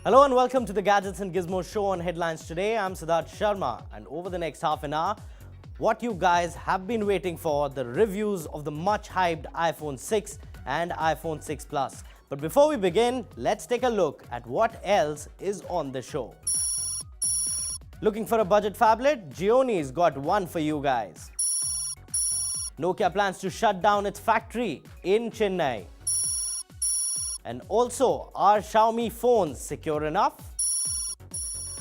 Hello and welcome to the Gadgets and Gizmos show on Headlines Today. I'm Siddharth Sharma, and over the next half an hour, what you guys have been waiting for, the reviews of the much hyped iPhone 6 and iPhone 6 Plus. But before we begin, let's take a look at what else is on the show. Looking for a budget phablet? Gioni's got one for you guys. Nokia plans to shut down its factory in Chennai. And also, are Xiaomi phones secure enough?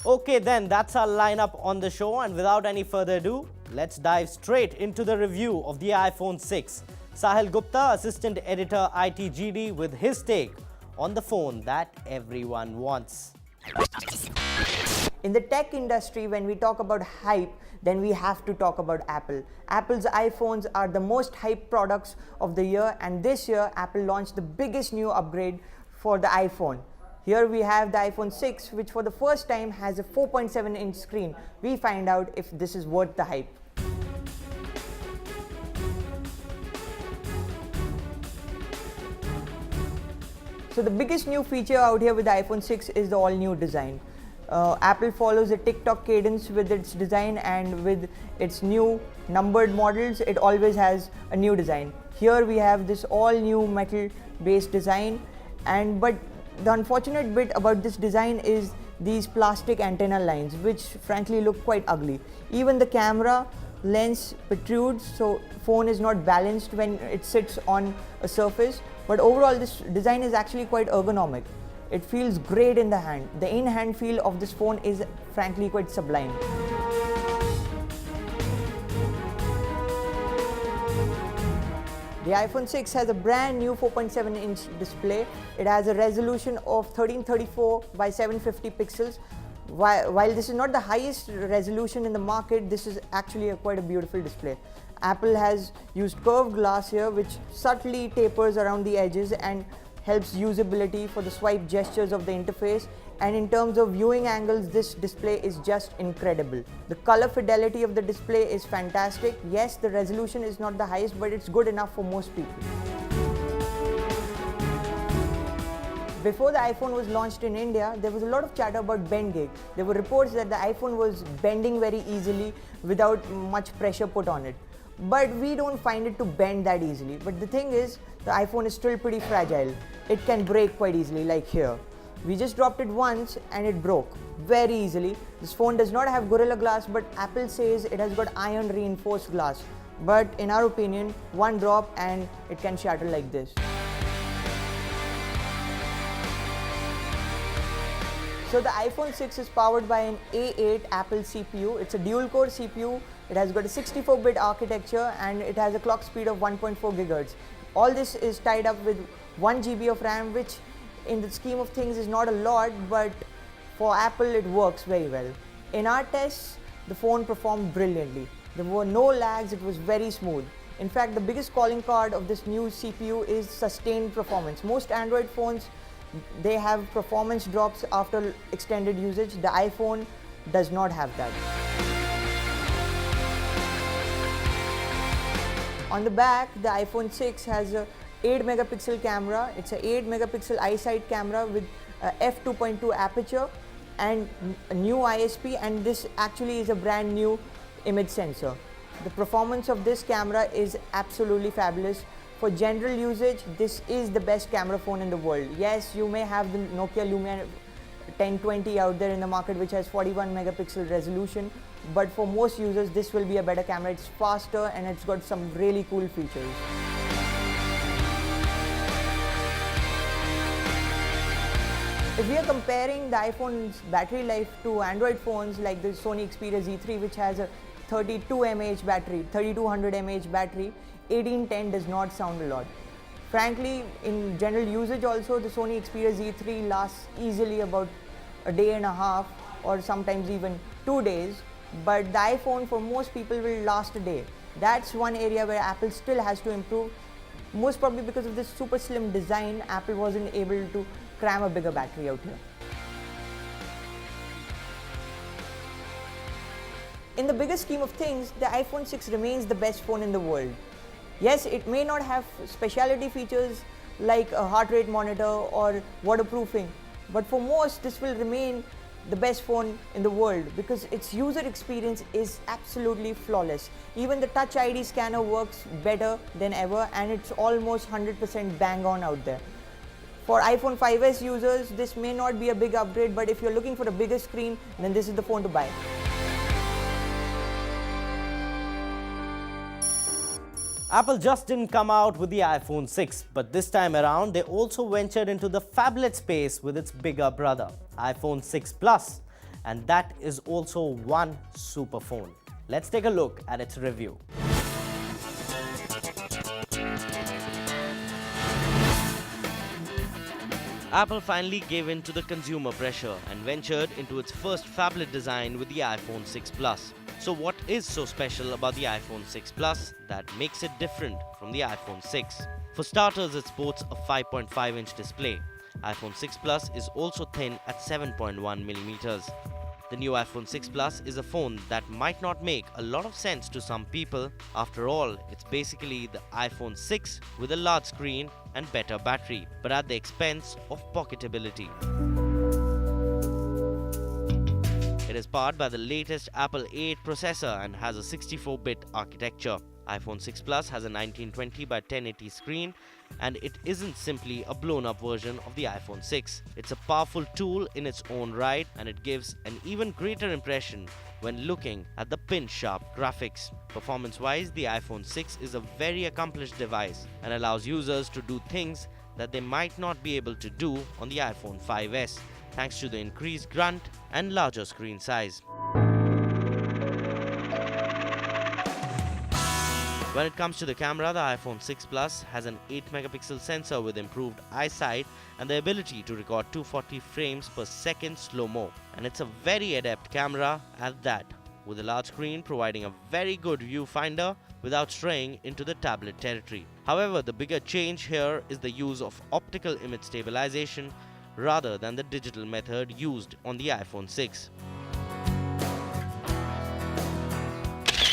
Okay then, that's our lineup on the show, and without any further ado, let's dive straight into the review of the iPhone 6. Sahil Gupta, Assistant Editor ITGD, with his take on the phone that everyone wants. In the tech industry, when we talk about hype, then we have to talk about Apple. Apple's iPhones are the most hyped products of the year, and this year Apple launched the biggest new upgrade for the iPhone. Here we have the iPhone 6, which for the first time has a 4.7-inch screen. We find out if this is worth the hype. So the biggest new feature out here with the iPhone 6 is the all-new design. Apple follows a TikTok cadence with its design, and with its new numbered models, it always has a new design. Here we have this all-new metal-based design, but the unfortunate bit about this design is these plastic antenna lines, which frankly look quite ugly. Even the camera lens protrudes, so phone is not balanced when it sits on a surface. But overall, this design is actually quite ergonomic. It feels great in the hand. The in-hand feel of this phone is frankly quite sublime. The iPhone 6 has a brand new 4.7-inch display. It has a resolution of 1334 by 750 pixels. While this is not the highest resolution in the market, this is actually quite a beautiful display. Apple has used curved glass here, which subtly tapers around the edges and helps usability for the swipe gestures of the interface. And in terms of viewing angles, this display is just incredible. The color fidelity of the display is fantastic. Yes, the resolution is not the highest, but it's good enough for most people. Before the iPhone was launched in India, there was a lot of chatter about bend gauge. There were reports that the iPhone was bending very easily without much pressure put on it. But we don't find it to bend that easily. But the thing is, the iPhone is still pretty fragile. It can break quite easily, like here. We just dropped it once and it broke very easily. This phone does not have Gorilla Glass, but Apple says it has got iron reinforced glass. But in our opinion, one drop and it can shatter like this. So the iPhone 6 is powered by an A8 Apple CPU. It's a dual-core CPU. It has got a 64-bit architecture, and it has a clock speed of 1.4 GHz. All this is tied up with 1 GB of RAM, which in the scheme of things is not a lot, but for Apple it works very well. In our tests, the phone performed brilliantly. There were no lags, it was very smooth. In fact, the biggest calling card of this new CPU is sustained performance. Most Android phones, they have performance drops after extended usage. The iPhone does not have that. On the back, the iPhone 6 has a 8-megapixel camera. It's an 8-megapixel iSight camera with a f2.2 aperture and a new ISP, and this actually is a brand new image sensor. The performance of this camera is absolutely fabulous. For general usage, this is the best camera phone in the world. Yes, you may have the Nokia Lumia 1020 out there in the market, which has 41 megapixel resolution, but for most users this will be a better camera. It's faster and it's got some really cool features. If we are comparing the iPhone's battery life to Android phones like the Sony Xperia Z3, which has a 32 mAh battery, 3200 mAh battery, 1810 does not sound a lot. Frankly, in general usage also, the Sony Xperia Z3 lasts easily about a day and a half or sometimes even 2 days, but the iPhone for most people will last a day. That's one area where Apple still has to improve. Most probably because of this super slim design, Apple wasn't able to cram a bigger battery out here. In the bigger scheme of things, the iPhone 6 remains the best phone in the world. Yes, it may not have specialty features like a heart rate monitor or waterproofing, but for most this will remain the best phone in the world because its user experience is absolutely flawless. Even the Touch ID scanner works better than ever, and it's almost 100% bang on out there. For iPhone 5s users, this may not be a big upgrade, but if you're looking for a bigger screen, then this is the phone to buy. Apple just didn't come out with the iPhone 6, but this time around they also ventured into the phablet space with its bigger brother, iPhone 6 Plus, and that is also one super phone. Let's take a look at its review. Apple finally gave in to the consumer pressure and ventured into its first phablet design with the iPhone 6 Plus. So what is so special about the iPhone 6 Plus that makes it different from the iPhone 6? For starters, it sports a 5.5-inch display. iPhone 6 Plus is also thin at 7.1 millimeters. The new iPhone 6 Plus is a phone that might not make a lot of sense to some people. After all, it's basically the iPhone 6 with a large screen and better battery, but at the expense of pocketability. It is powered by the latest Apple A8 processor and has a 64-bit architecture. iPhone 6 Plus has a 1920 by 1080 screen, and it isn't simply a blown-up version of the iPhone 6. It's a powerful tool in its own right, and it gives an even greater impression when looking at the pin-sharp graphics. Performance-wise, the iPhone 6 is a very accomplished device and allows users to do things that they might not be able to do on the iPhone 5s, thanks to the increased grunt and larger screen size. When it comes to the camera, the iPhone 6 Plus has an 8-megapixel sensor with improved eyesight and the ability to record 240 frames per second slow-mo. And it's a very adept camera at that, with a large screen providing a very good viewfinder without straying into the tablet territory. However, the bigger change here is the use of optical image stabilization rather than the digital method used on the iPhone 6.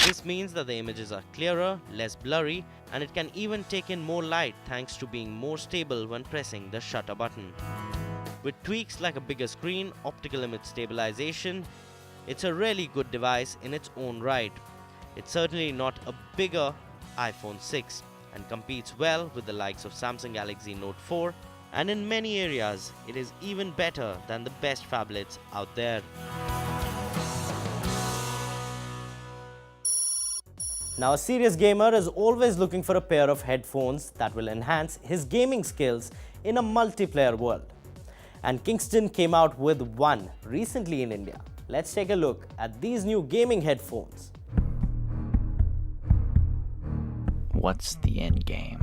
This means that the images are clearer, less blurry, and it can even take in more light thanks to being more stable when pressing the shutter button. With tweaks like a bigger screen, optical image stabilization, it's a really good device in its own right. It's certainly not a bigger iPhone 6 and competes well with the likes of Samsung Galaxy Note 4, and in many areas, it is even better than the best phablets out there. Now, a serious gamer is always looking for a pair of headphones that will enhance his gaming skills in a multiplayer world. And Kingston came out with one recently in India. Let's take a look at these new gaming headphones. What's the end game?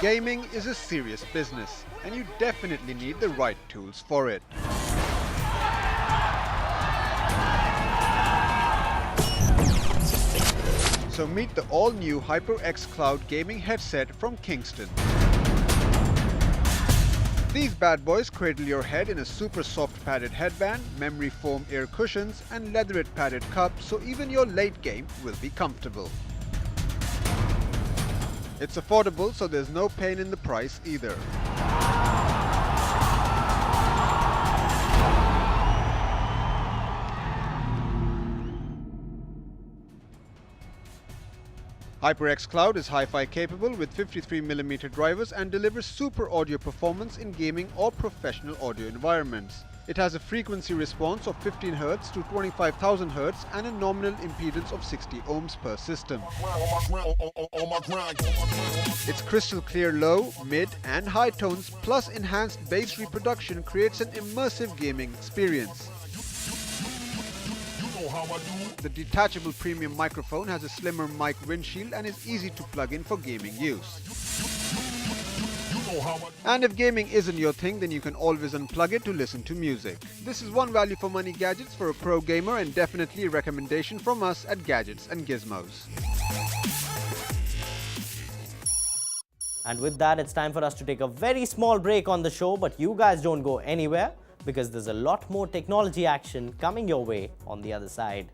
Gaming is a serious business, and you definitely need the right tools for it. So meet the all-new HyperX Cloud gaming headset from Kingston. These bad boys cradle your head in a super soft padded headband, memory foam ear cushions, and leatherette padded cup, so even your late game will be comfortable. It's affordable, so there's no pain in the price either. HyperX Cloud is hi-fi capable with 53mm drivers and delivers super audio performance in gaming or professional audio environments. It has a frequency response of 15 Hz to 25,000 Hz and a nominal impedance of 60 ohms per system. Its crystal clear low, mid and high tones plus enhanced bass reproduction creates an immersive gaming experience. The detachable premium microphone has a slimmer mic windshield and is easy to plug in for gaming use. And if gaming isn't your thing, then you can always unplug it to listen to music. This is one value for money gadgets for a pro gamer and definitely a recommendation from us at Gadgets and Gizmos. And with that, it's time for us to take a very small break on the show, but you guys don't go anywhere because there's a lot more technology action coming your way on the other side.